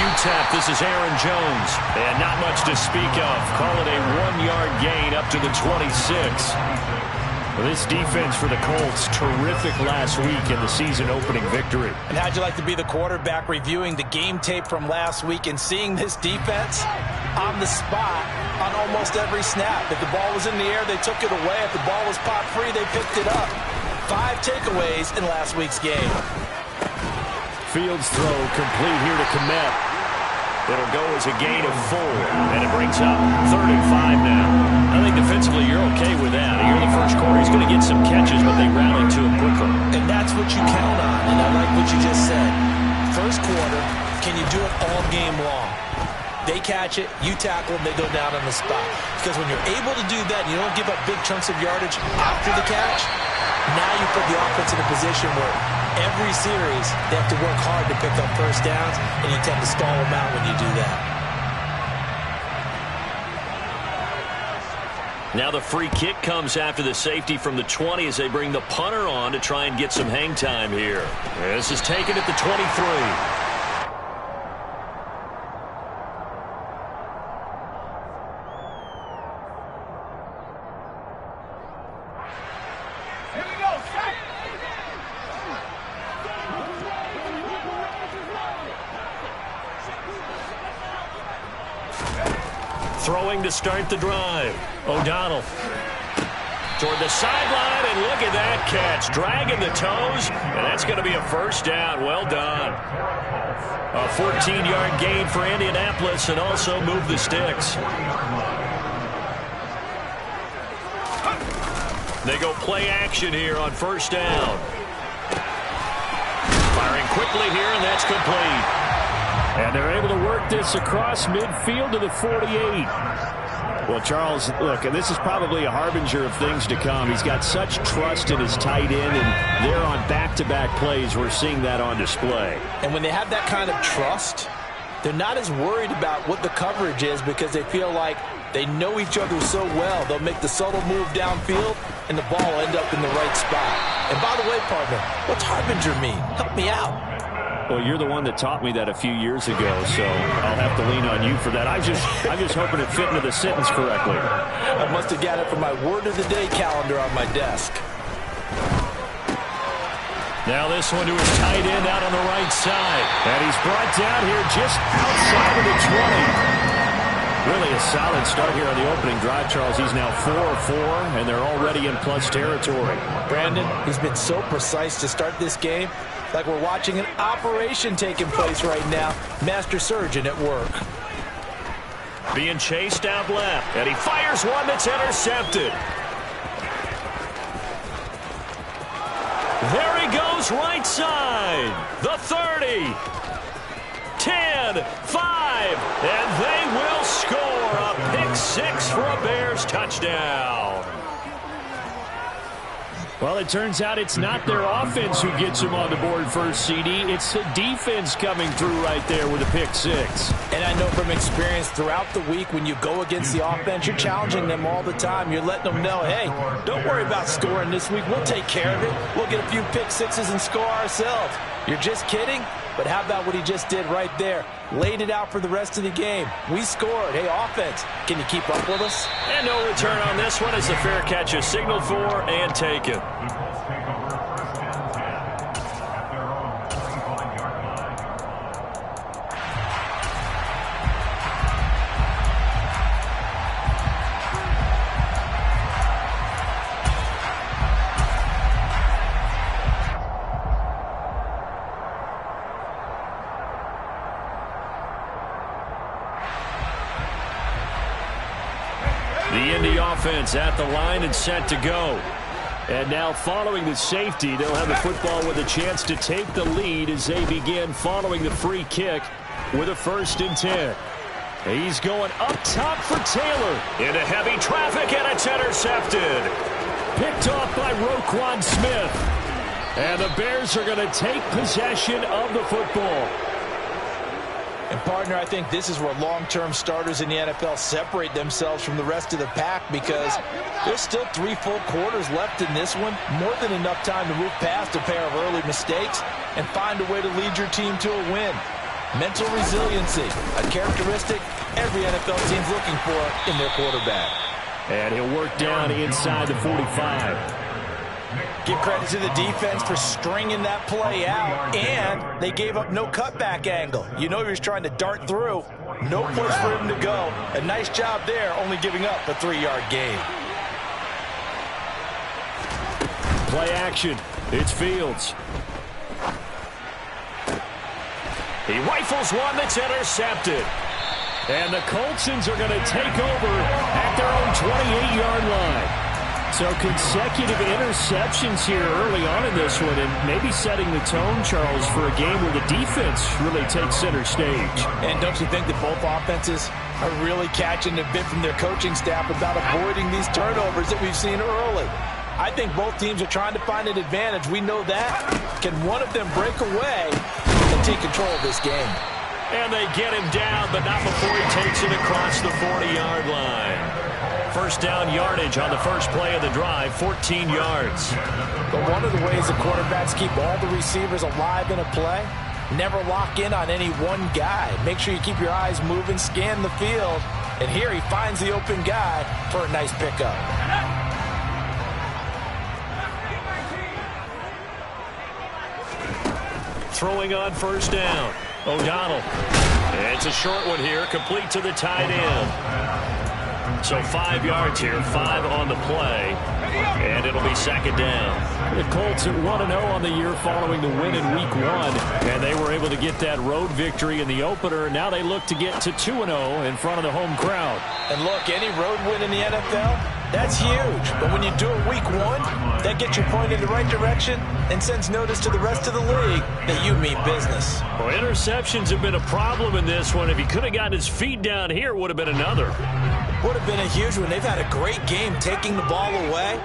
UTEP, this is Aaron Jones. And not much to speak of. Call it a 1-yard gain up to the 26. Well, this defense for the Colts, terrific last week in the season-opening victory. And how'd you like to be the quarterback reviewing the game tape from last week and seeing this defense on the spot on almost every snap? If the ball was in the air, they took it away. If the ball was pop free, they picked it up. 5 takeaways in last week's game. Fields throw complete here to Kmet. It'll go as a gain of 4, and it brings up 3rd and 5 now. I think defensively you're okay with that. You're the first quarter. He's going to get some catches, but they rally to him quickly. And that's what you count on, and I like what you just said. First quarter, can you do it all game long? They catch it, you tackle them, they go down on the spot. Because when you're able to do that, you don't give up big chunks of yardage after the catch, now you put the offense in a position where every series they have to work hard to pick up first downs, and you tend to stall them out when you do that. Now the free kick comes after the safety from the 20 as they bring the punter on to try and get some hang time here. This is taken at the 23. Throwing to start the drive. O'Donnell toward the sideline, and look at that catch. Dragging the toes, and that's going to be a first down. Well done. A 14-yard gain for Indianapolis, and also move the sticks. They go play action here on first down. Firing quickly here, and that's complete. And they're able to work this across midfield to the 48. Well, Charles, look, and this is probably a harbinger of things to come. He's got such trust in his tight end, and they're on back-to-back plays. We're seeing that on display. And when they have that kind of trust, they're not as worried about what the coverage is because they feel like they know each other so well. They'll make the subtle move downfield, and the ball will end up in the right spot. And by the way, partner, what's harbinger mean? Help me out. Well, you're the one that taught me that a few years ago, so I'll have to lean on you for that. I'm just hoping it fit into the sentence correctly. I must have got it from my word of the day calendar on my desk. Now this one to his tight end out on the right side. And he's brought down here just outside of the 20. Really a solid start here on the opening drive, Charles. He's now 4 of 4, and they're already in plus territory. Brandon, he's been so precise to start this game. Like we're watching an operation taking place right now. Master surgeon at work. Being chased out left, and he fires one that's intercepted. There he goes right side. The 30. 10, 5, and they will score a pick 6 for a Bears touchdown. Well, it turns out it's not their offense who gets them on the board first, CD. It's the defense coming through right there with a pick 6. And I know from experience throughout the week when you go against the offense, you're challenging them all the time. You're letting them know, hey, don't worry about scoring this week. We'll take care of it. We'll get a few pick 6s and score ourselves. You're just kidding? But how about what he just did right there? Laid it out for the rest of the game. We scored. Hey, offense, can you keep up with us? And no return on this one as the fair catch is signaled for and taken. The Indy offense at the line and set to go. And now following the safety, they'll have the football with a chance to take the lead as they begin following the free kick with a 1st and 10. He's going up top for Taylor. Into heavy traffic, and it's intercepted. Picked off by Roquan Smith. And the Bears are going to take possession of the football. And, partner, I think this is where long-term starters in the NFL separate themselves from the rest of the pack because there's still 3 full quarters left in this one. More than enough time to move past a pair of early mistakes and find a way to lead your team to a win. Mental resiliency, a characteristic every NFL team's looking for in their quarterback. And he'll work down inside the 45. Give credit to the defense for stringing that play out, and they gave up no cutback angle. You know he was trying to dart through. No place for him to go. A nice job there, only giving up a 3-yard gain. Play action. It's Fields. He rifles one that's intercepted. And the Coltsons are going to take over at their own 28-yard line. So consecutive interceptions here early on in this one, and maybe setting the tone, Charles, for a game where the defense really takes center stage. And don't you think that both offenses are really catching a bit from their coaching staff about avoiding these turnovers that we've seen early? I think both teams are trying to find an advantage. We know that. Can one of them break away and take control of this game? And they get him down, but not before he takes it across the 40-yard line. First down yardage on the first play of the drive, 14 yards. But one of the ways the quarterbacks keep all the receivers alive in a play, never lock in on any one guy. Make sure you keep your eyes moving, scan the field. And here he finds the open guy for a nice pickup. Throwing on first down. O'Donnell. It's a short one here, complete to the tight end. So 5 yards here, 5 on the play, and it'll be second down. The Colts at 1-0 on the year following the win in Week 1, and they were able to get that road victory in the opener. Now they look to get to 2-0 in front of the home crowd. And look, any road win in the NFL, that's huge. But when you do it Week 1, that gets you pointed in the right direction and sends notice to the rest of the league that you mean business. Well, interceptions have been a problem in this one. If he could have gotten his feet down here, it would have been another. Would have been a huge one. They've had a great game taking the ball away.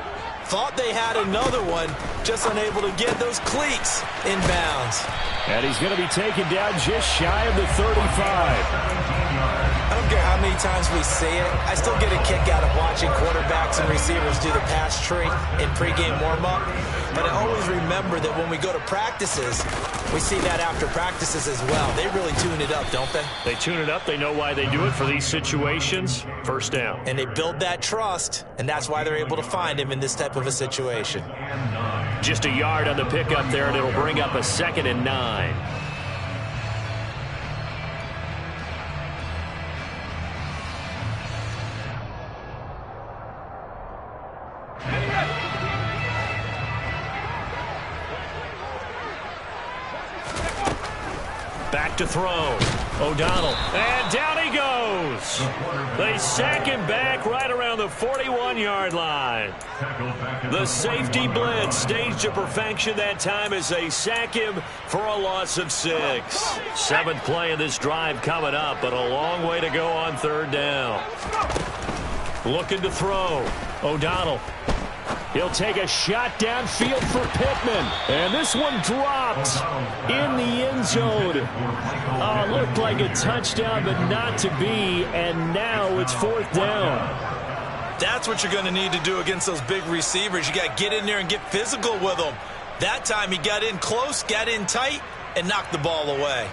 Thought they had another one, just unable to get those cleats in bounds. And he's going to be taken down just shy of the 35. I don't care how many times we say it, I still get a kick out of watching quarterbacks and receivers do the pass tree in pregame warm-up. But I always remember that when we go to practices, we see that after practices as well. They really tune it up, don't they? They tune it up. They know why they do it for these situations. First down. And they build that trust, and that's why they're able to find him in this type of a situation. Just a yard on the pickup there, and it'll bring up a 2nd and 9. Back to throw. O'Donnell. And down he goes. They sack him back right around the 41-yard line. The safety blitz staged to perfection that time as they sack him for a loss of 6. 7th play of this drive coming up, but a long way to go on 3rd down. Looking to throw. O'Donnell. He'll take a shot downfield for Pittman. And this one dropped in the end zone. Looked like a touchdown, but not to be. And now it's 4th down. That's what you're going to need to do against those big receivers. You got to get in there and get physical with them. That time he got in close, got in tight, and knocked the ball away.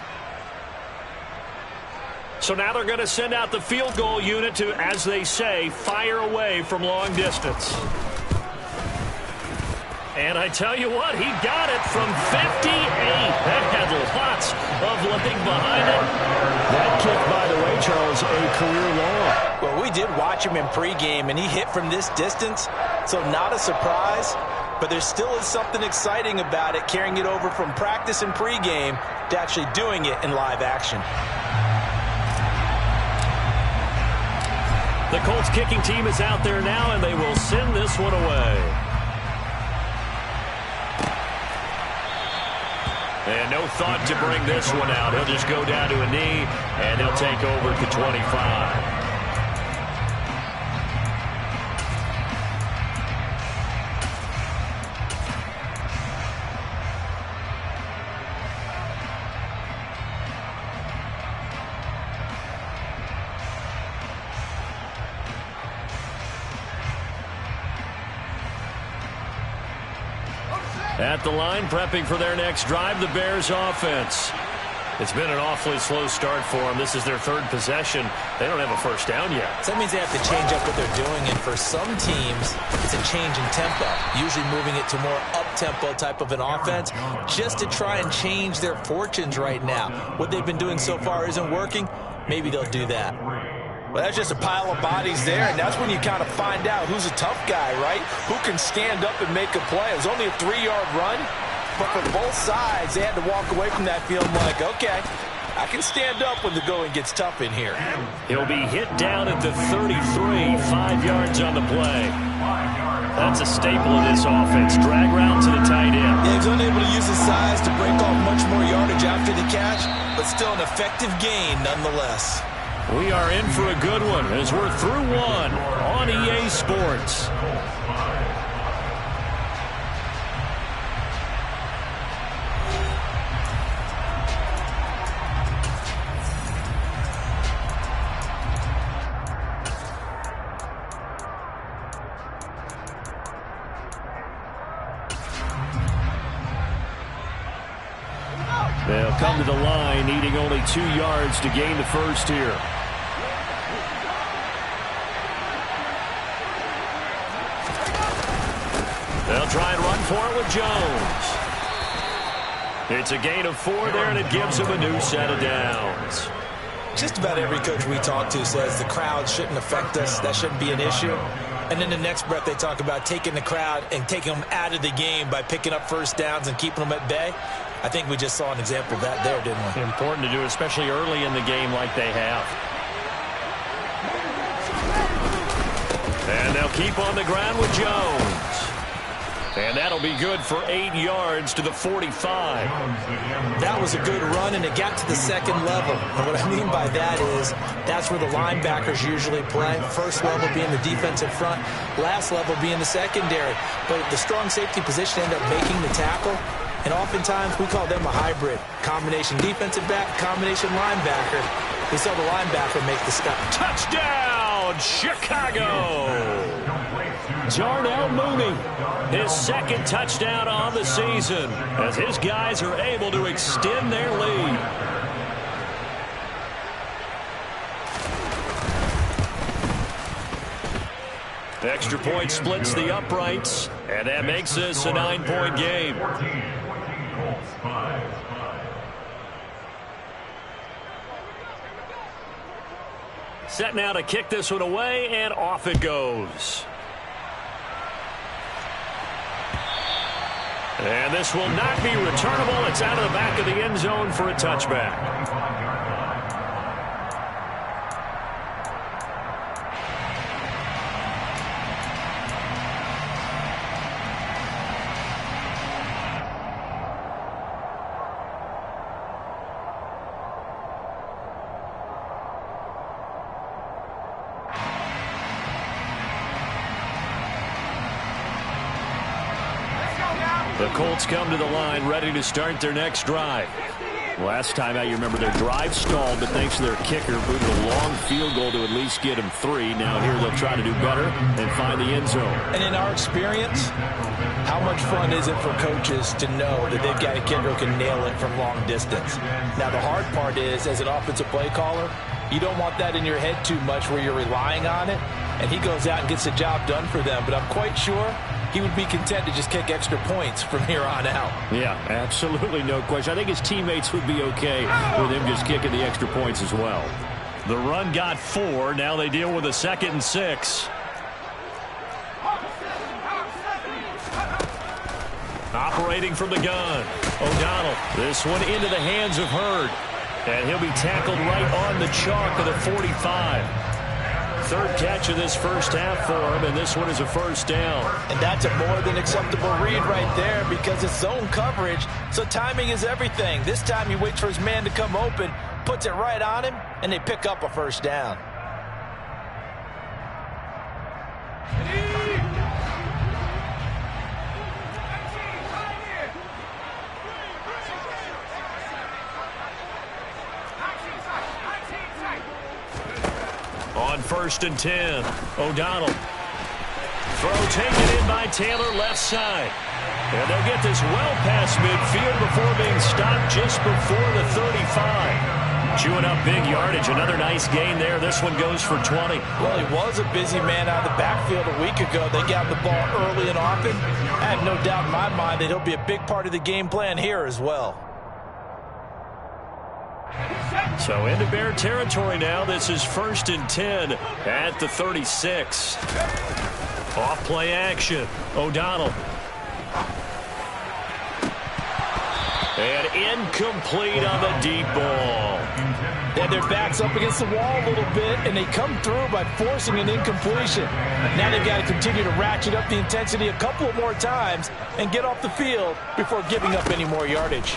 So now they're going to send out the field goal unit to, as they say, fire away from long distance. And I tell you what, he got it from 58. That had lots of length behind it. That kick, by the way, Charles, a career long. Well, we did watch him in pregame, and he hit from this distance, so not a surprise. But there still is something exciting about it, carrying it over from practice and pregame to actually doing it in live action. The Colts kicking team is out there now, and they will send this one away. And no thought to bring this one out. He'll just go down to a knee, and he'll take over to 25. At the line, prepping for their next drive, the Bears offense. It's been an awfully slow start for them. This is their third possession. They don't have a first down yet. So that means they have to change up what they're doing, and for some teams, it's a change in tempo, usually moving it to more up-tempo type of an offense just to try and change their fortunes right now. What they've been doing so far isn't working. Maybe they'll do that. Well, that's just a pile of bodies there, and that's when you kind of find out who's a tough guy, right? Who can stand up and make a play. It was only a 3-yard run, but for both sides, they had to walk away from that feeling like, okay, I can stand up when the going gets tough in here. He'll be hit down at the 33, 5 yards on the play. That's a staple of this offense. Drag route to the tight end. Yeah, he's unable to use his size to break off much more yardage after the catch, but still an effective gain nonetheless. We are in for a good one as we're through one on EA Sports. They'll come to the line, needing only 2 yards to gain the first here. They'll try and run for it with Jones. It's a gain of 4 there, and it gives them a new set of downs. Just about every coach we talk to says the crowd shouldn't affect us. That shouldn't be an issue. And in the next breath, they talk about taking the crowd and taking them out of the game by picking up first downs and keeping them at bay. I think we just saw an example of that there, didn't we? Important to do, especially early in the game like they have. And they'll keep on the ground with Jones. And that'll be good for 8 yards to the 45. That was a good run, and it got to the second level. And what I mean by that is that's where the linebackers usually play. First level being the defensive front, last level being the secondary. But the strong safety position ended up making the tackle. And oftentimes we call them a hybrid. Combination defensive back, combination linebacker. We saw the linebacker make the stop. Touchdown, Chicago! Darnell Mooney, his second touchdown on the season, as his guys are able to extend their lead. Extra point splits the uprights, and that makes this a 9-point game. Set now to kick this one away, and off it goes. And this will not be returnable. It's out of the back of the end zone for a touchback. The Colts come to the line ready to start their next drive. Last time out, you remember their drive stalled, but thanks to their kicker, booted a long field goal to at least get them 3. Now here they'll try to do better and find the end zone. And in our experience, how much fun is it for coaches to know that they've got a kicker who can nail it from long distance? Now the hard part is, as an offensive play caller, you don't want that in your head too much where you're relying on it, and he goes out and gets the job done for them. But I'm quite sure he would be content to just kick extra points from here on out. Yeah, absolutely no question. I think his teammates would be okay with him just kicking the extra points as well. The run got 4. Now they deal with a 2nd and 6. Operating from the gun, O'Donnell. This one into the hands of Hurd. And he'll be tackled right on the chalk of the 45. Third catch of this first half for him, and this one is a first down. And that's a more than acceptable read right there because it's zone coverage, so timing is everything. This time he waits for his man to come open, puts it right on him, and they pick up a first down. On 1st and 10, O'Donnell. Throw taken in by Taylor, left side. And they'll get this well past midfield before being stopped just before the 35. Chewing up big yardage. Another nice gain there. This one goes for 20. Well, he was a busy man out of the backfield a week ago. They got the ball early and often. I have no doubt in my mind that he'll be a big part of the game plan here as well. So into Bear territory now. This is 1st and 10 at the 36. Off play action. O'Donnell. And incomplete on the deep ball. And their back's up against the wall a little bit, and they come through by forcing an incompletion. Now they've got to continue to ratchet up the intensity a couple of more times and get off the field before giving up any more yardage.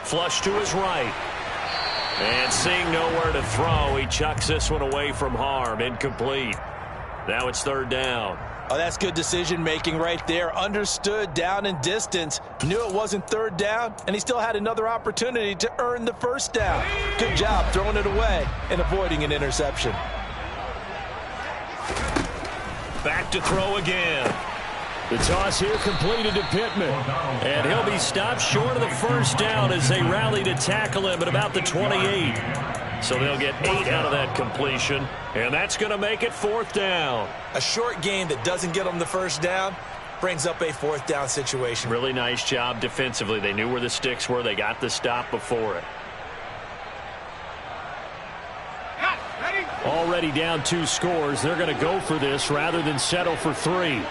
Flush to his right. And seeing nowhere to throw, he chucks this one away from harm. Incomplete. Now it's 3rd down. Oh, that's good decision-making right there. Understood down and distance. Knew it wasn't 3rd down, and he still had another opportunity to earn the 1st down. Good job throwing it away and avoiding an interception. Back to throw again. The toss here completed to Pittman. And he'll be stopped short of the 1st down as they rally to tackle him at about the 28. So they'll get 8 out of that completion, and that's going to make it 4th down. A short gain that doesn't get them the 1st down brings up a 4th down situation. Really nice job defensively. They knew where the sticks were. They got the stop before it. Already down 2 scores. They're going to go for this rather than settle for 3.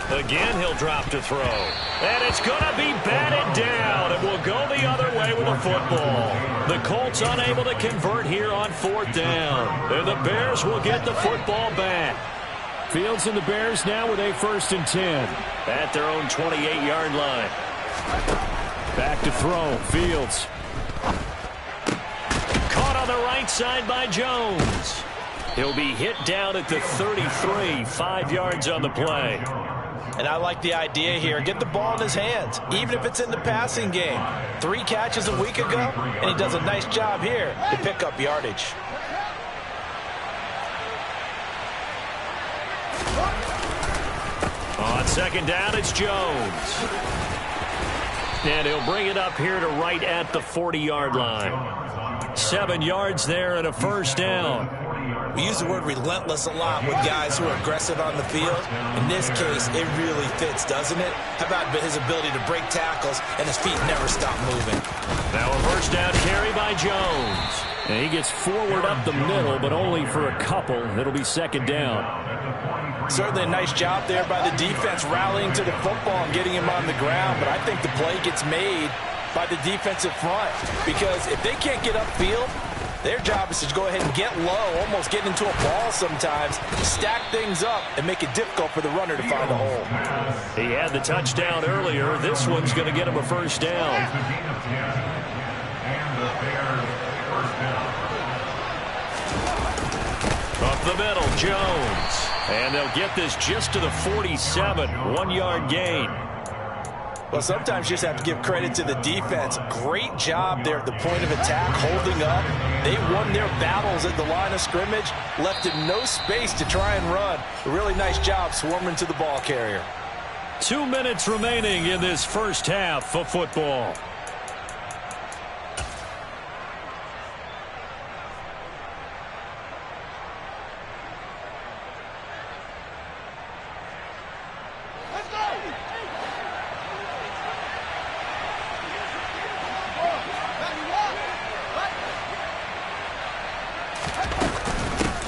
Again, he'll drop to throw. And it's going to be batted down. It will go the other way with the football. The Colts unable to convert here on 4th down. And the Bears will get the football back. Fields and the Bears now with a 1st and 10. At their own 28-yard line. Back to throw. Fields. Caught on the right side by Jones. He'll be hit down at the 33. 5 yards on the play. And I like the idea here. Get the ball in his hands, even if it's in the passing game. 3 catches a week ago, and he does a nice job here to pick up yardage. On 2nd down, it's Jones. And he'll bring it up here to right at the 40-yard line. 7 yards there and a 1st down. We use the word relentless a lot with guys who are aggressive on the field. In this case, it really fits, doesn't it? How about his ability to break tackles and his feet never stop moving? Now a 1st down carry by Jones. And he gets forward up the middle, but only for a couple. It'll be 2nd down. Certainly a nice job there by the defense rallying to the football and getting him on the ground. But I think the play gets made by the defensive front, because if they can't get upfield, their job is to go ahead and get low, almost get into a ball sometimes, stack things up, and make it difficult for the runner to find a hole. He had the touchdown earlier. This one's going to get him a 1st down. Up the middle, Jones. And they'll get this just to the 47. 1-yard gain. Well, sometimes you just have to give credit to the defense. Great job there at the point of attack, holding up. They won their battles at the line of scrimmage, left him no space to try and run. A really nice job swarming to the ball carrier. 2 minutes remaining in this 1st half of football.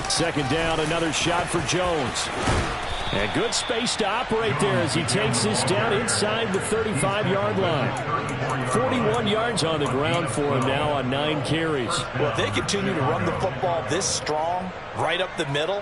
Second down, another shot for Jones. And good space to operate there as he takes this down inside the 35-yard line. 41 yards on the ground for him now on 9 carries. Well, if they continue to run the football this strong, right up the middle,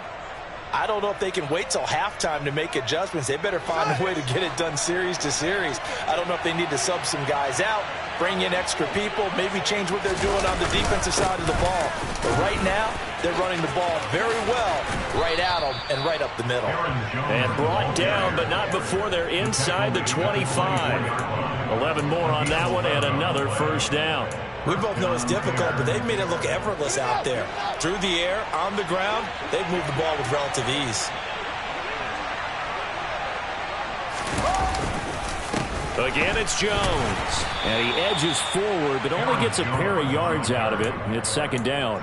I don't know if they can wait till halftime to make adjustments. They better find a way to get it done series to series. I don't know if they need to sub some guys out, bring in extra people, maybe change what they're doing on the defensive side of the ball. But right now, they're running the ball very well right at them and right up the middle. And brought down, but not before they're inside the 25. 11 more on that one and another 1st down. We both know it's difficult, but they've made it look effortless out there. Through the air, on the ground, they've moved the ball with relative ease. Again, it's Jones. And he edges forward, but only gets a pair of yards out of it. And it's second down.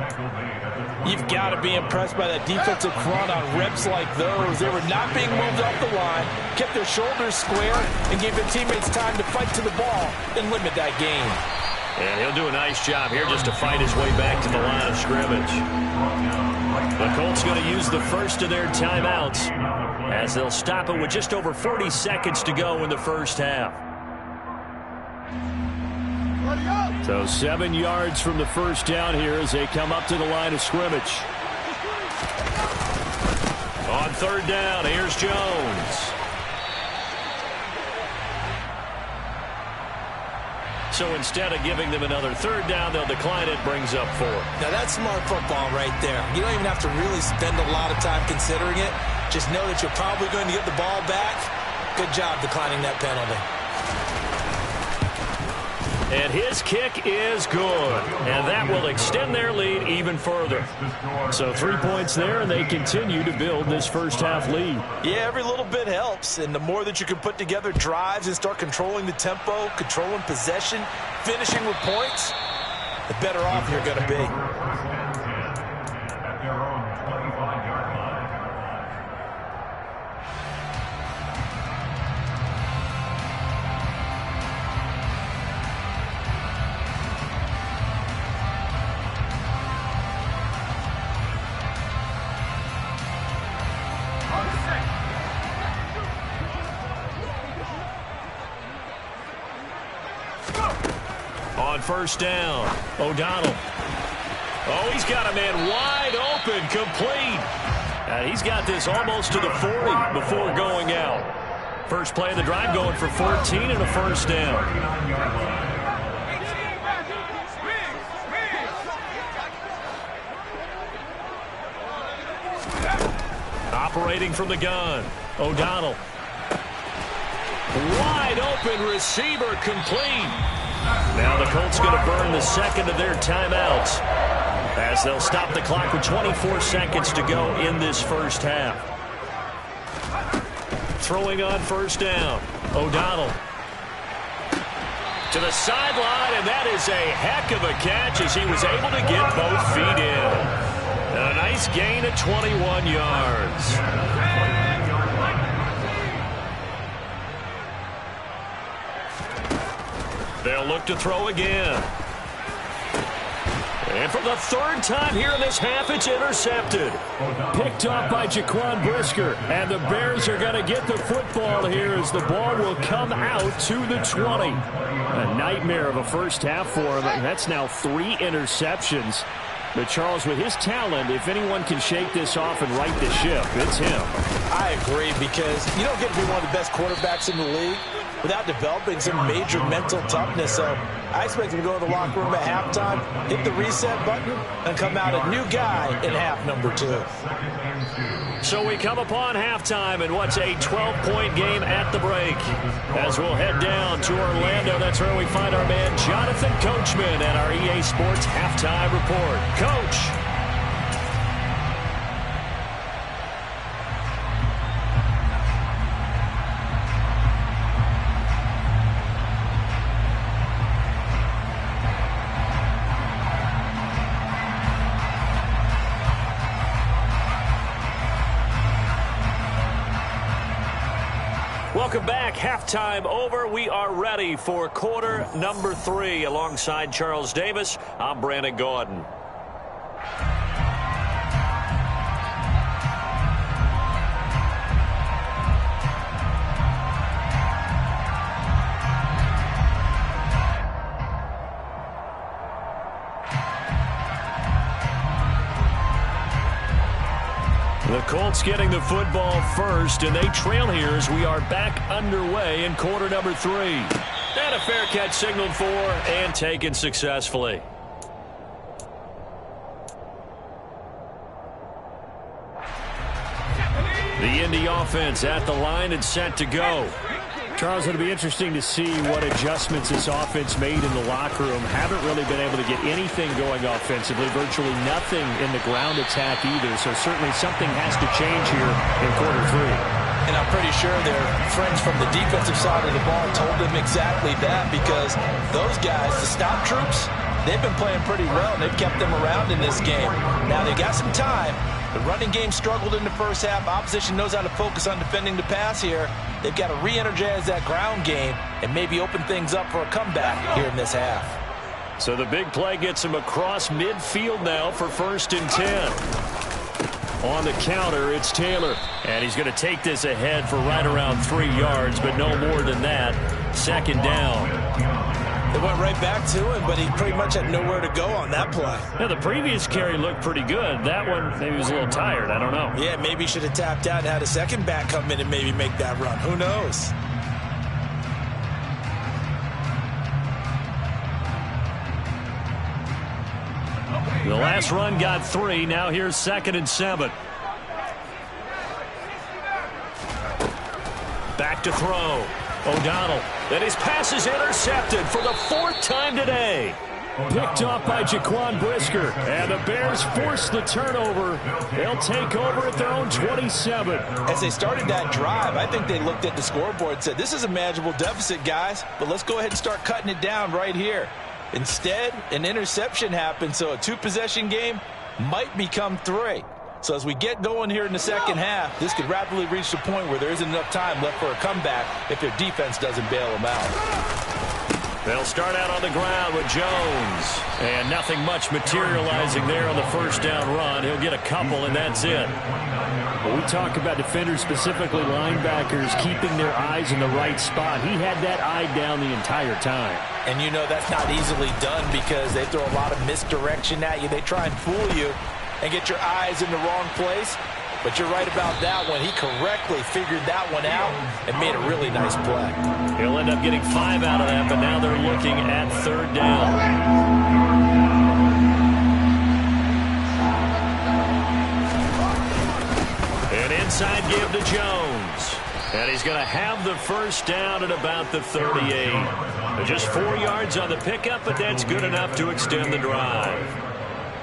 You've got to be impressed by that defensive front on reps like those. They were not being moved off the line, kept their shoulders square, and gave their teammates time to fight to the ball and limit that gain. And he'll do a nice job here just to fight his way back to the line of scrimmage. The Colts going to use the first of their timeouts as they'll stop it with just over 40 seconds to go in the first half. So 7 yards from the first down here as they come up to the line of scrimmage. On third down, here's Jones. So instead of giving them another third down, they'll decline it, brings up 4. Now that's smart football right there. You don't even have to really spend a lot of time considering it. Just know that you're probably going to get the ball back. Good job declining that penalty. And his kick is good. And that will extend their lead even further. So 3 points there, and they continue to build this first half lead. Yeah, every little bit helps. And the more that you can put together drives and start controlling the tempo, controlling possession, finishing with points, the better off you're going to be. On first down, O'Donnell. Oh, he's got a man wide open, complete. And he's got this almost to the 40 before going out. First play of the drive going for 14 and a first down. Operating from the gun, O'Donnell. Wide open receiver, complete. Now the Colts going to burn the second of their timeouts as they'll stop the clock with 24 seconds to go in this first half. Throwing on first down, O'Donnell. To the sideline, and that is a heck of a catch as he was able to get both feet in. And a nice gain of 21 yards. They'll look to throw again. And for the third time here in this half, it's intercepted. Picked off by Jaquan Brisker. And the Bears are going to get the football here as the ball will come out to the 20. A nightmare of a first half for him. That's now 3 interceptions. But Charles, with his talent, if anyone can shake this off and right the ship, it's him. I agree, because you don't get to be one of the best quarterbacks in the league without developing some major mental toughness. So I expect him to go to the locker room at halftime, hit the reset button, and come out a new guy in half number 2. So we come upon halftime in what's a 12-point game at the break. As we'll head down to Orlando, that's where we find our man Jonathan Coachman at our EA Sports Halftime Report. Coach. Welcome back. Halftime over. We are ready for quarter number 3. Alongside Charles Davis, I'm Brandon Gaudin. The Colts getting the football first, and they trail here as we are back underway in quarter number 3. And a fair catch signaled for and taken successfully. The Indy offense at the line and set to go. Charles, it'll be interesting to see what adjustments this offense made in the locker room. Haven't really been able to get anything going offensively, virtually nothing in the ground attack either. So certainly something has to change here in quarter 3. And I'm pretty sure their friends from the defensive side of the ball told them exactly that, because those guys, the stop troops, they've been playing pretty well, and they've kept them around in this game. Now, they got some time. The running game struggled in the first half. Opposition knows how to focus on defending the pass here. They've got to re-energize that ground game and maybe open things up for a comeback here in this half. So the big play gets him across midfield now for 1st and 10. On the counter, it's Taylor. And he's going to take this ahead for right around 3 yards, but no more than that. 2nd down. They went right back to him, but he pretty much had nowhere to go on that play. Now, the previous carry looked pretty good. That one, maybe he was a little tired. I don't know. Yeah, maybe he should have tapped out and had a second back come in and maybe make that run. Who knows? The last run got 3. Now here's 2nd and 7. Back to throw. O'Donnell. And his pass is intercepted for the 4th time today. Picked off by Jaquan Brisker. And the Bears force the turnover. They'll take over at their own 27. As they started that drive, I think they looked at the scoreboard and said, this is a manageable deficit, guys, but let's go ahead and start cutting it down right here. Instead, an interception happened, so a 2-possession game might become 3. So as we get going here in the second half, this could rapidly reach the point where there isn't enough time left for a comeback if their defense doesn't bail them out. They'll start out on the ground with Jones. And nothing much materializing there on the 1st down run. He'll get a couple, and that's it. When we talk about defenders, specifically linebackers, keeping their eyes in the right spot, he had that eye down the entire time. And you know that's not easily done because they throw a lot of misdirection at you. They try and fool you and get your eyes in the wrong place. But you're right about that one. He correctly figured that one out and made a really nice play. He'll end up getting 5 out of that, but now they're looking at 3rd down. An inside give to Jones. And he's going to have the 1st down at about the 38. Just 4 yards on the pickup, but that's good enough to extend the drive.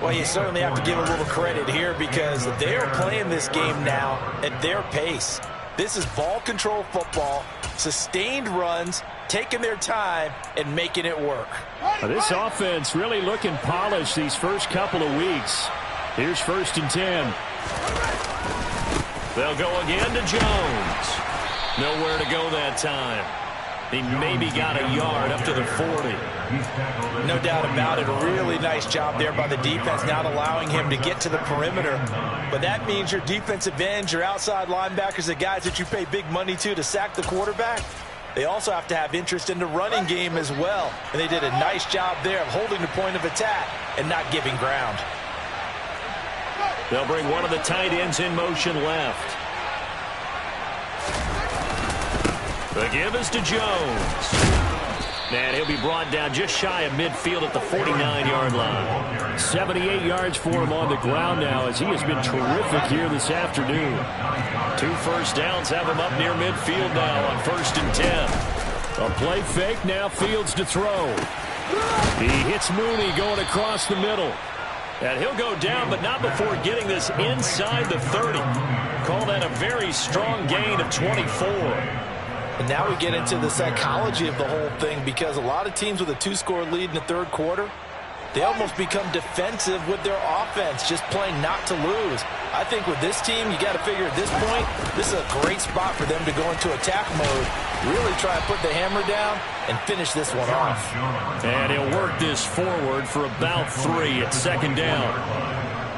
Well, you certainly have to give a little credit here because they are playing this game now at their pace. This is ball control football, sustained runs, taking their time, and making it work. This offense really looking polished these first couple of weeks. Here's 1st and 10. They'll go again to Jones. Nowhere to go that time. He maybe got a yard up to the 40. No doubt about it. A really nice job there by the defense, not allowing him to get to the perimeter. But that means your defensive ends, your outside linebackers, the guys that you pay big money to sack the quarterback, they also have to have interest in the running game as well. And they did a nice job there of holding the point of attack and not giving ground. They'll bring one of the tight ends in motion left. The give is to Jones. And he'll be brought down just shy of midfield at the 49-yard line. 78 yards for him on the ground now as he has been terrific here this afternoon. 2 1st downs have him up near midfield now on 1st and 10. A play fake, now Fields to throw. He hits Mooney going across the middle. And he'll go down, but not before getting this inside the 30. Call that a very strong gain of 24. And now we get into the psychology of the whole thing because a lot of teams with a 2-score lead in the 3rd quarter, they almost become defensive with their offense, just playing not to lose. I think with this team, you got to figure at this point, this is a great spot for them to go into attack mode, really try and put the hammer down and finish this one off. And he'll work this forward for about 3 at 2nd down.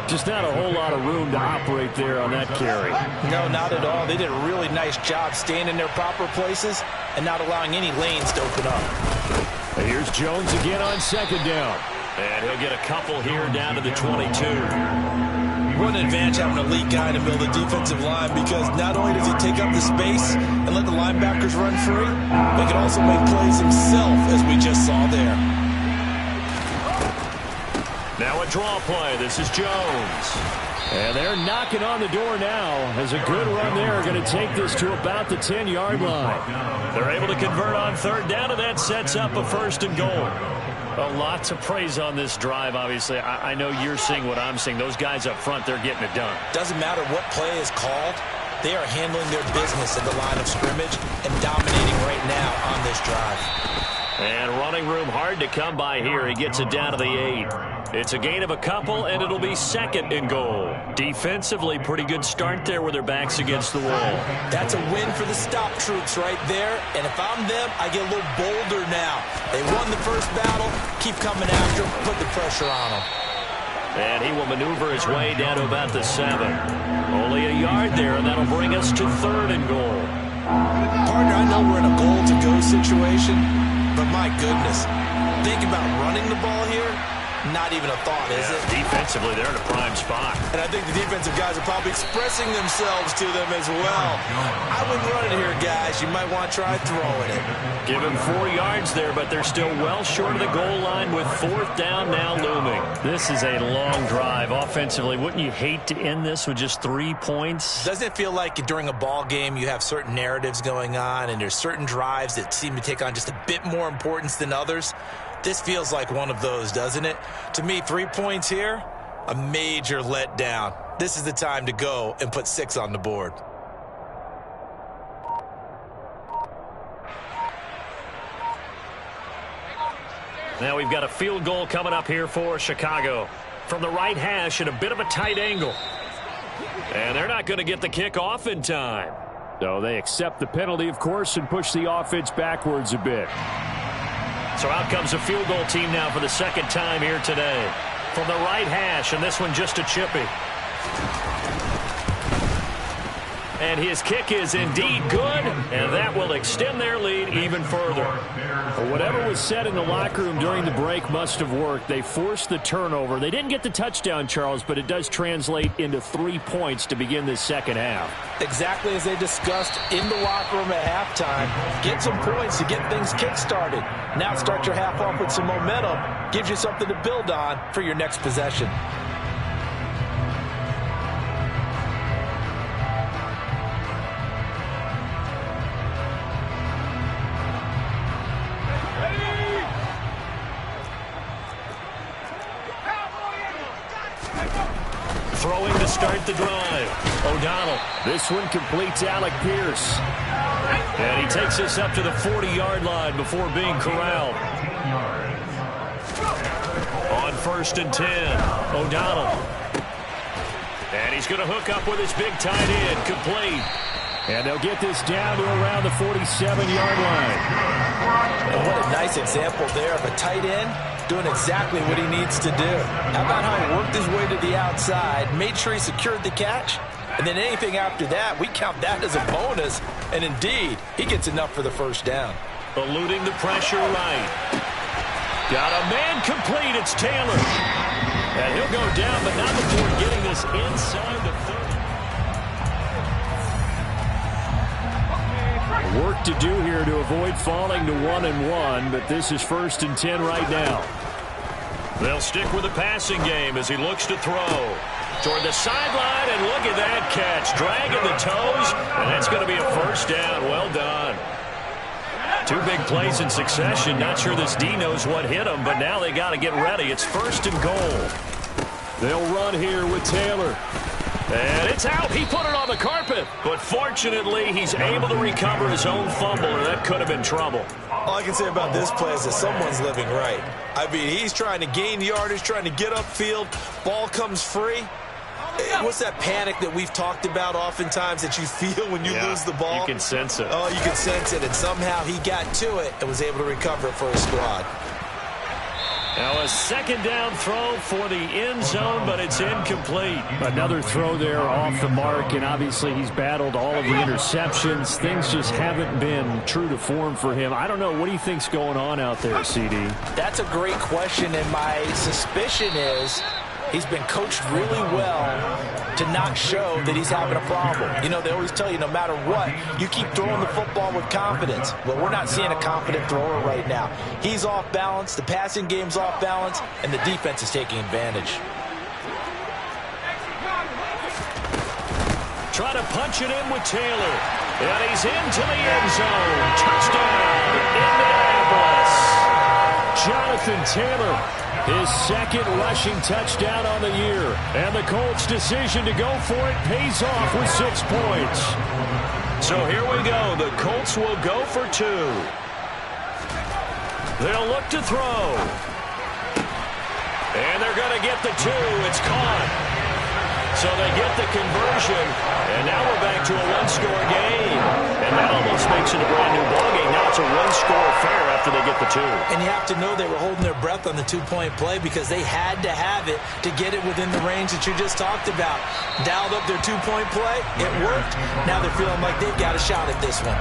Just not a whole lot of room to operate there on that carry. No, not at all. They did a really nice job staying in their proper places and not allowing any lanes to open up. And here's Jones again on 2nd down. And he'll get a couple here down to the 22. What an advantage having an elite guy to build a defensive line because not only does he take up the space and let the linebackers run free, but he can also make plays himself, as we just saw there. Now a draw play. This is Jones. And they're knocking on the door now as a good run there. Going to take this to about the 10-yard line. They're able to convert on 3rd down, and that sets up a 1st and goal. A lot to praise on this drive, obviously. I know you're seeing what I'm seeing. Those guys up front, they're getting it done. Doesn't matter what play is called. They are handling their business in the line of scrimmage and dominating right now on this drive. And running room hard to come by here. He gets it down to the 8. It's a gain of a couple, and it'll be 2nd and goal. Defensively, pretty good start there with their backs against the wall. That's a win for the stop troops right there. And if I'm them, I get a little bolder now. They won the first battle. Keep coming after them. Put the pressure on them. And he will maneuver his way down to about the 7. Only a yard there, and that'll bring us to 3rd and goal. Partner, I know we're in a goal-to-go situation, but my goodness, think about running the ball here. Not even a thought, is it? Defensively, they're in a prime spot. And I think the defensive guys are probably expressing themselves to them as well. I wouldn't run it here, guys. You might want to try throwing it. Give him 4 yards there, but they're still well short of the goal line with 4th down now looming. This is a long drive offensively. Wouldn't you hate to end this with just 3 points? Doesn't it feel like during a ball game you have certain narratives going on and there's certain drives that seem to take on just a bit more importance than others? This feels like one of those, doesn't it? To me, 3 points here, a major letdown. This is the time to go and put 6 on the board. Now we've got a field goal coming up here for Chicago. From the right hash at a bit of a tight angle. And they're not going to get the kick off in time. So they accept the penalty, of course, and push the offense backwards a bit. So out comes a field goal team now for the 2nd time here today. From the right hash, and this one just a chippy. And his kick is indeed good, and that will extend their lead even further. Well, whatever was said in the locker room during the break must have worked. They forced the turnover. They didn't get the touchdown, Charles, but it does translate into 3 points to begin this second half. Exactly as they discussed in the locker room at halftime. Get some points to get things kick-started. Now start your half off with some momentum. Gives you something to build on for your next possession. Throwing to start the drive. O'Donnell. This one completes Alec Pierce. And he takes this up to the 40-yard line before being corralled. On 1st and 10, O'Donnell. And he's going to hook up with his big tight end, complete. And they'll get this down to around the 47-yard line. And what a nice example there of a tight end doing exactly what he needs to do. How about how he worked his way to the outside, made sure he secured the catch, and then anything after that, we count that as a bonus. And indeed, he gets enough for the 1st down. Eluding the pressure right. Got a man complete. It's Taylor. And he'll go down, but not before getting this inside the 30. Work to do here to avoid falling to 1-1, but this is 1st and 10 right now. They'll stick with the passing game as he looks to throw. Toward the sideline, and look at that catch. Dragging the toes, and that's going to be a 1st down. Well done. 2 big plays in succession. Not sure this D knows what hit him, but now they got to get ready. It's 1st and goal. They'll run here with Taylor. And it's out. He put it on the carpet. But fortunately, he's able to recover his own fumble, or that could have been trouble. All I can say about this play is that someone's living right. I mean, he's trying to gain yardage, trying to get upfield. Ball comes free. What's that panic that we've talked about oftentimes that you feel when you lose the ball? You can sense it. Oh, you can sense it. And somehow he got to it and was able to recover it for his squad. Now a 2nd down throw for the end zone, but it's incomplete. Another throw there off the mark, and obviously he's battled all of the interceptions. Things just haven't been true to form for him. I don't know. What do you think's going on out there, CD? That's a great question, and my suspicion is he's been coached really well to not show that he's having a problem. You know, they always tell you no matter what, you keep throwing the football with confidence. Well, we're not seeing a confident thrower right now. He's off balance, the passing game's off balance, and the defense is taking advantage. Try to punch it in with Taylor. And he's into the end zone. Touchdown, Indianapolis. Jonathan Taylor, his second rushing touchdown on the year. And the Colts' decision to go for it pays off with 6 points. So here we go. The Colts will go for 2. They'll look to throw. And they're going to get the 2. It's caught. So they get the conversion, and now we're back to a one-score game. And that almost makes it a brand-new ballgame. Now it's a one-score affair after they get the 2. And you have to know they were holding their breath on the two-point play because they had to have it to get it within the range that you just talked about. Dialed up their two-point play. It worked. Now they're feeling like they've got a shot at this one.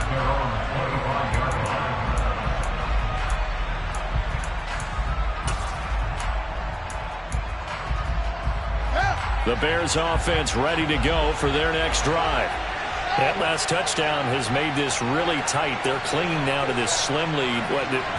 The Bears offense ready to go for their next drive. That last touchdown has made this really tight. They're clinging now to this slim lead.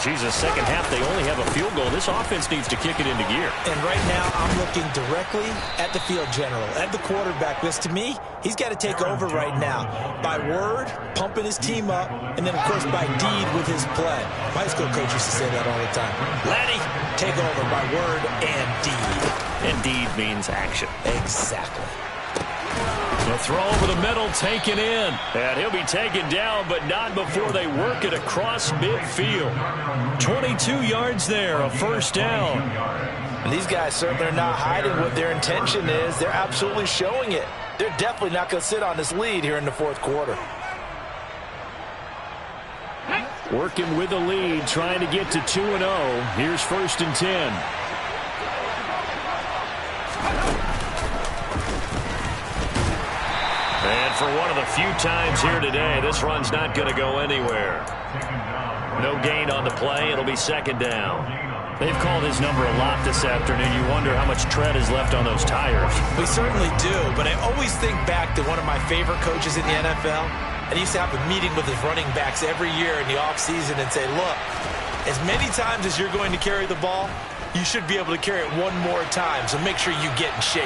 Second half, they only have a field goal. This offense needs to kick it into gear. And right now, I'm looking directly at the field general, at the quarterback. Because to me, he's got to take over right now. By word, pumping his team up, and then, of course, by deed with his play. My high school coach used to say that all the time. Laddie, take over by word and deed. And deed means action. Exactly. The throw over the middle, taken in. And he'll be taken down, but not before they work it across midfield. 22 yards there, a first down. And these guys certainly are not hiding what their intention is. They're absolutely showing it. They're definitely not going to sit on this lead here in the fourth quarter. Working with the lead, trying to get to 2-0. Here's 1st and 10. And for one of the few times here today, this run's not going to go anywhere. No gain on the play. It'll be second down. They've called his number a lot this afternoon. You wonder how much tread is left on those tires. We certainly do, but I always think back to one of my favorite coaches in the NFL. And he used to have a meeting with his running backs every year in the offseason and say, look, as many times as you're going to carry the ball, you should be able to carry it one more time, so make sure you get in shape.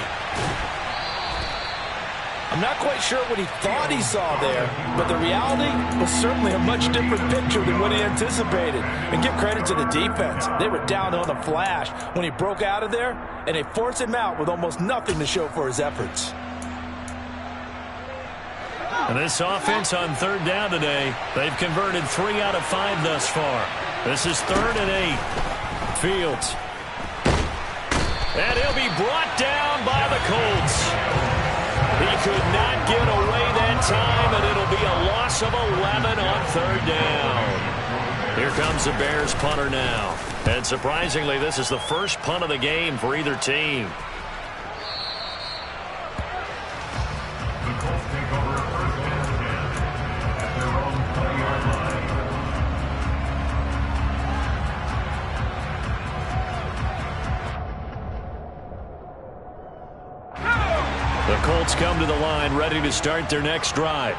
I'm not quite sure what he thought he saw there, but the reality was certainly a much different picture than what he anticipated. And give credit to the defense. They were down on a flash when he broke out of there, and they forced him out with almost nothing to show for his efforts. And this offense on 3rd down today, they've converted 3 out of 5 thus far. This is 3rd and 8. Fields. And he'll be brought down by the Colts. He could not get away that time, and it'll be a loss of 11 on 3rd down. Here comes the Bears punter now. And surprisingly, this is the first punt of the game for either team. The Colts come to the line ready to start their next drive.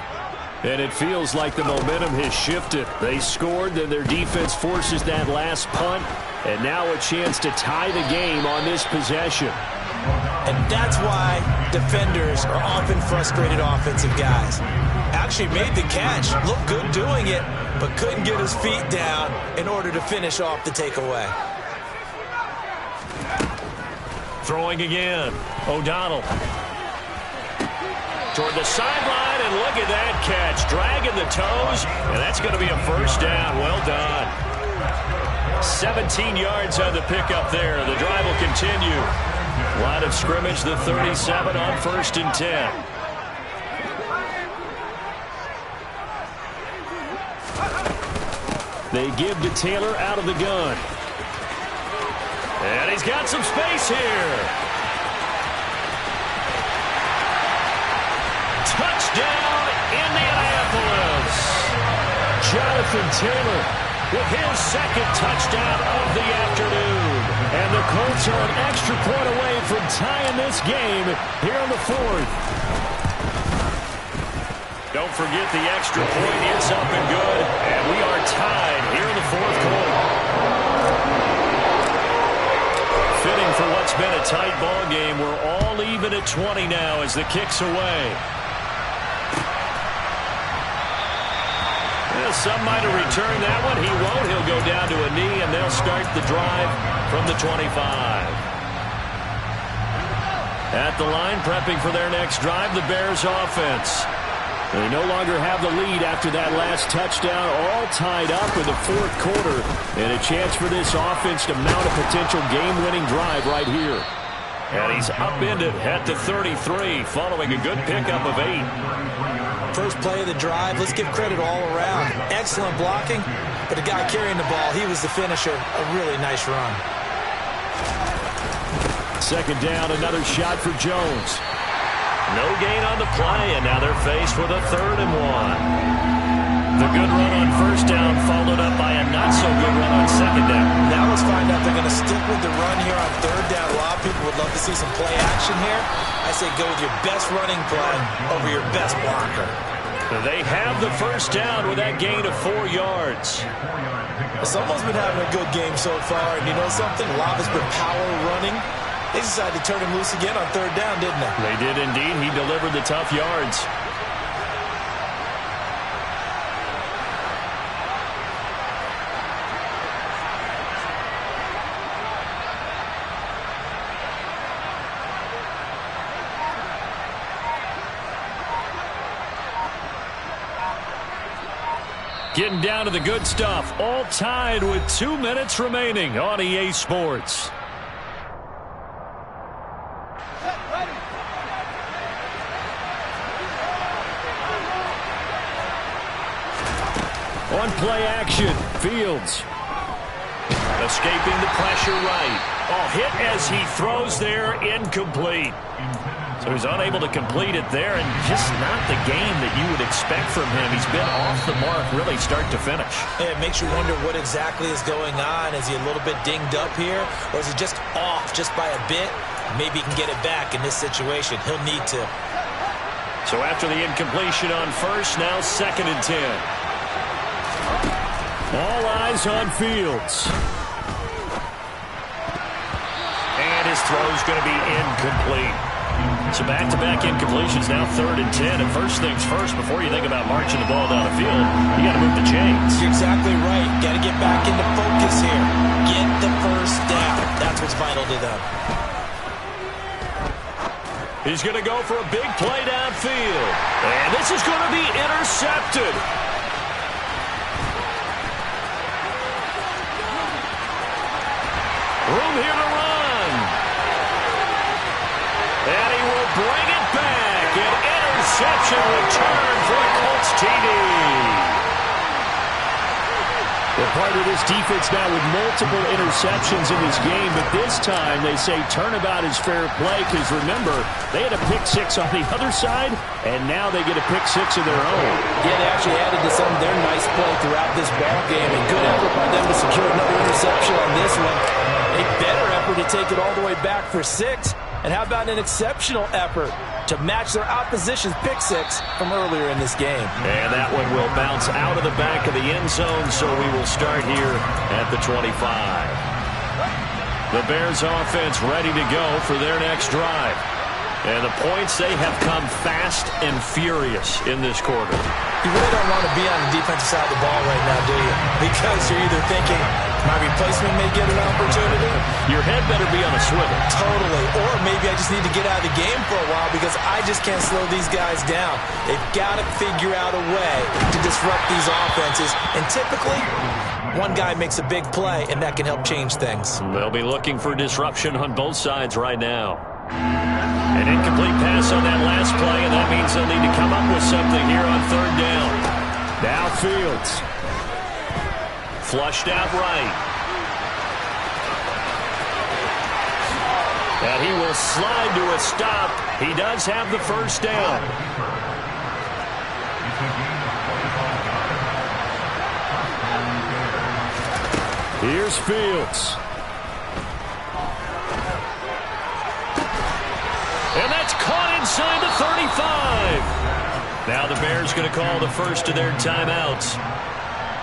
And it feels like the momentum has shifted. They scored, then their defense forces that last punt. And now a chance to tie the game on this possession. And that's why defenders are often frustrated offensive guys. Actually made the catch, looked good doing it, but couldn't get his feet down in order to finish off the takeaway. Throwing again. O'Donnell. Toward the sideline, and look at that catch. Dragging the toes, and that's going to be a first down. Well done. 17 yards on the pickup there. The drive will continue. Line of scrimmage, the 37 on 1st and 10. They give to Taylor out of the gun. And he's got some space here. Touchdown, Indianapolis. Jonathan Taylor with his second touchdown of the afternoon. And the Colts are an extra point away from tying this game here in the 4th. Don't forget the extra point. It's up and good. And we are tied here in the 4th quarter. Fitting for what's been a tight ball game. We're all even at 20 now as the kick's away. Well, some might have returned that one. He won't. He'll go down to a knee, and they'll start the drive from the 25. At the line, prepping for their next drive, the Bears offense. They no longer have the lead after that last touchdown, all tied up in the fourth quarter, and a chance for this offense to mount a potential game-winning drive right here. And he's upended at the 33, following a good pickup of 8. First play of the drive, let's give credit all around. Excellent blocking, but the guy carrying the ball, he was the finisher. A really nice run. Second down, another shot for Jones. No gain on the play, and now they're faced with a 3rd and 1. The good run on first down followed up by a not-so-good run on second down. Now let's find out they're going to stick with the run here on 3rd down. A lot of people would love to see some play action here. I say go with your best running play over your best blocker. They have the first down with that gain of 4 yards. Someone's been having a good game so far, and you know something? A lot of it's been power running. They decided to turn him loose again on 3rd down, didn't they? They did indeed. He delivered the tough yards. Getting down to the good stuff. All tied with 2 minutes remaining on EA Sports. On play action, Fields. Escaping the pressure right. Oh, hit as he throws there, incomplete. So he's unable to complete it there, and just not the game that you would expect from him. He's been off the mark really start to finish. Yeah, it makes you wonder what exactly is going on. Is he a little bit dinged up here, or is he just off just by a bit? Maybe he can get it back in this situation. He'll need to. So after the incompletion on first, now 2nd and 10. All eyes on Fields. And his throw's going to be incomplete. So back-to-back incompletions, now 3rd and 10. And first things first, before you think about marching the ball down the field, you got to move the chains. You're exactly right. Got to get back into focus here. Get the first down. That's what's vital to them. He's going to go for a big play downfield. And this is going to be intercepted. Room here to run. And he will bring it back. An interception return for a Colts TD. They're part of this defense now with multiple interceptions in this game, but this time they say turnabout is fair play because, remember, they had a pick 6 on the other side, and now they get a pick 6 of their own. Yeah, they actually added to some of their nice play throughout this ball game, and good effort by them to secure another interception on this one. A better effort to take it all the way back for 6. And how about an exceptional effort to match their opposition's pick 6 from earlier in this game? And that one will bounce out of the back of the end zone, so we will start here at the 25. The Bears offense ready to go for their next drive. And the points, they have come fast and furious in this quarter. You really don't want to be on the defensive side of the ball right now, do you? Because you're either thinking, my replacement may get an opportunity. Your head better be on a swivel. Totally. Or maybe I just need to get out of the game for a while because I just can't slow these guys down. They've got to figure out a way to disrupt these offenses. And typically, one guy makes a big play, and that can help change things. They'll be looking for disruption on both sides right now. An incomplete pass on that last play, and that means they'll need to come up with something here on 3rd down. Now Fields. Flushed out right. And he will slide to a stop. He does have the first down. Here's Fields. And that's caught inside the 35. Now the Bears going to call the first of their timeouts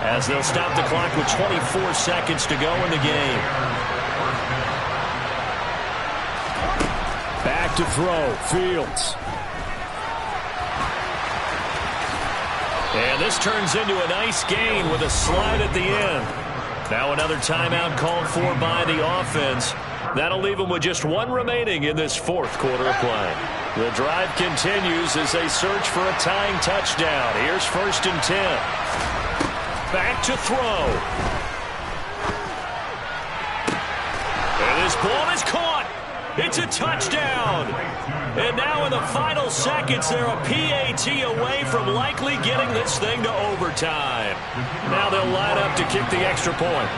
as they'll stop the clock with 24 seconds to go in the game. Back to throw, Fields. And this turns into a nice gain with a slide at the end. Now another timeout called for by the offense. That'll leave them with just one remaining in this fourth quarter of play. The drive continues as they search for a tying touchdown. Here's 1st and 10. Back to throw. And this ball is caught. It's a touchdown. And now in the final seconds, they're a PAT away from likely getting this thing to overtime. Now they'll line up to kick the extra point.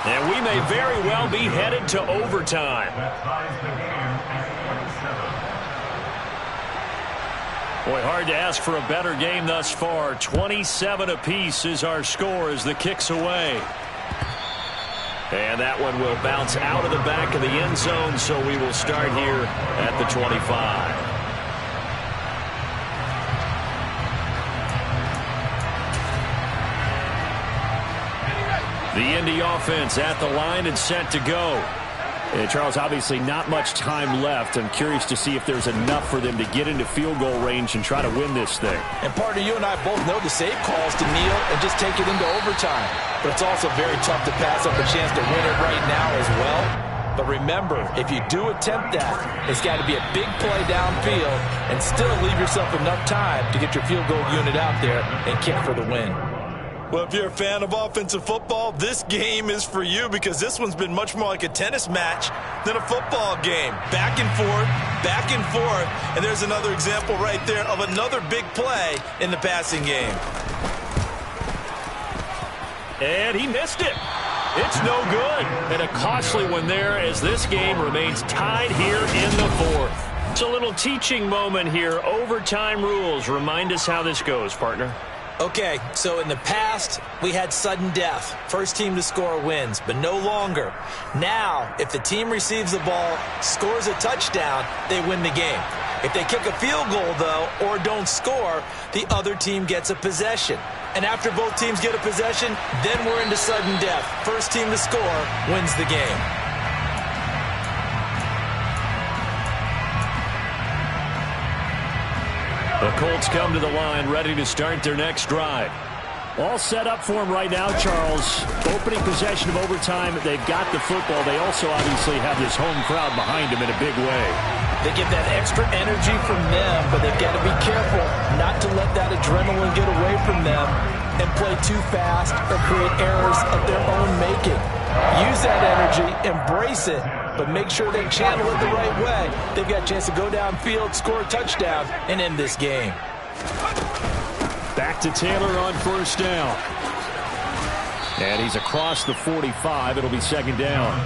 And we may very well be headed to overtime. Boy, hard to ask for a better game thus far. 27 apiece is our score as the kick's away. And that one will bounce out of the back of the end zone, so we will start here at the 25. The Indy offense at the line and set to go. And Charles, obviously not much time left. I'm curious to see if there's enough for them to get into field goal range and try to win this thing. And partner, you and I both know the save calls to kneel and just take it into overtime. But it's also very tough to pass up a chance to win it right now as well. But remember, if you do attempt that, it's got to be a big play downfield and still leave yourself enough time to get your field goal unit out there and kick for the win. Well, if you're a fan of offensive football, this game is for you because this one's been much more like a tennis match than a football game. Back and forth, and there's another example right there of another big play in the passing game. And he missed it. It's no good. And a costly one there as this game remains tied here in the fourth. It's a little teaching moment here. Overtime rules. Remind us how this goes, partner. Okay, so in the past, we had sudden death. First team to score wins, but no longer. Now, if the team receives the ball, scores a touchdown, they win the game. If they kick a field goal, though, or don't score, the other team gets a possession. And after both teams get a possession, then we're into sudden death. First team to score wins the game. The Colts come to the line, ready to start their next drive. All set up for them right now, Charles. Opening possession of overtime. They've got the football. They also obviously have this home crowd behind them in a big way. They get that extra energy from them, but they've got to be careful not to let that adrenaline get away from them and play too fast or create errors of their own making. Use that energy, embrace it, but make sure they channel it the right way. They've got a chance to go downfield, score a touchdown, and end this game. Back to Taylor on first down. And he's across the 45. It'll be second down.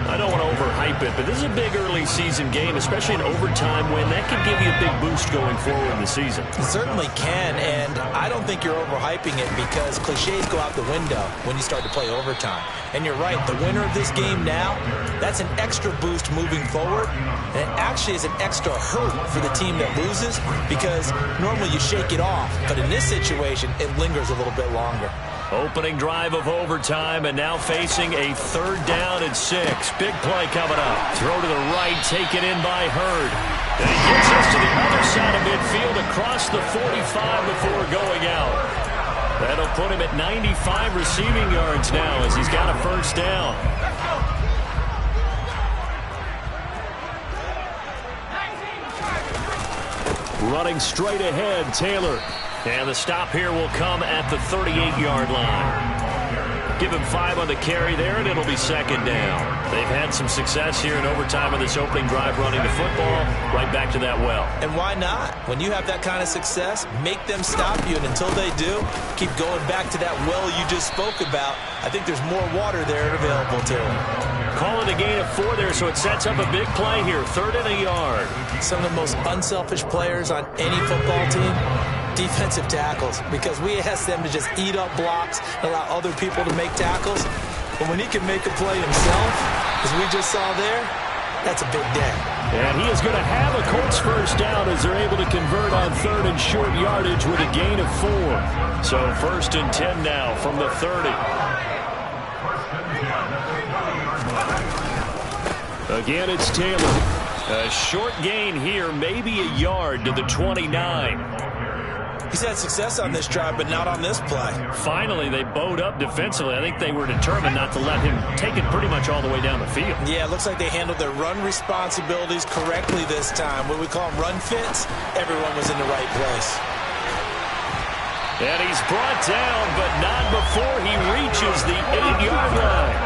I don't want to overhype it, but this is a big early season game, especially an overtime win. That could give you a big boost going forward in the season. It certainly can, and I don't think you're overhyping it because cliches go out the window when you start to play overtime. And you're right, the winner of this game now, that's an extra boost moving forward, and it actually is an extra hurt for the team that loses because normally you shake it off, but in this situation, it lingers a little bit longer. Opening drive of overtime, and now facing a third down and 6. Big play coming up. Throw to the right, taken in by Hurd. And he gets us to the other side of midfield across the 45 before going out. That'll put him at 95 receiving yards now as he's got a first down. Running straight ahead, Taylor. And the stop here will come at the 38-yard line. Give him 5 on the carry there, and it'll be second down. They've had some success here in overtime on this opening drive running the football right back to that well. And why not? When you have that kind of success, make them stop you, and until they do, keep going back to that well you just spoke about. I think there's more water there available to them. Call it a gain of 4 there, so it sets up a big play here, 3rd and a yard. Some of the most unselfish players on any football team, defensive tackles, because we ask them to just eat up blocks and allow other people to make tackles. But when he can make a play himself, as we just saw there, that's a big day. And he is going to have a Colts first down as they're able to convert on 3rd and short yardage with a gain of 4. So 1st and 10 now from the 30. Again, it's Taylor. A short gain here, maybe a yard to the 29. He's had success on this drive, but not on this play. Finally, they bowed up defensively. I think they were determined not to let him take it pretty much all the way down the field. Yeah, it looks like they handled their run responsibilities correctly this time. What we call them run fits, everyone was in the right place. And he's brought down, but not before he reaches the 8-yard line.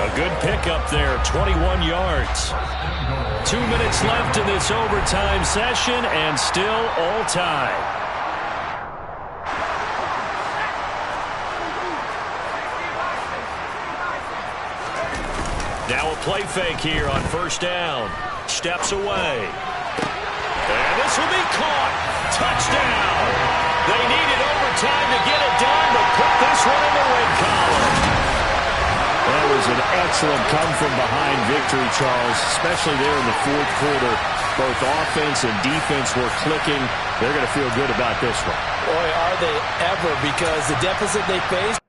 A good pickup there, 21 yards. 2 minutes left in this overtime session, and still all tied. Now a play fake here on first down. Steps away. And this will be caught. Touchdown. They needed overtime to get it done, but put this one in the win column. That was an excellent come-from-behind victory, Charles, especially there in the fourth quarter. Both offense and defense were clicking. They're going to feel good about this one. Boy, are they ever, because the deficit they faced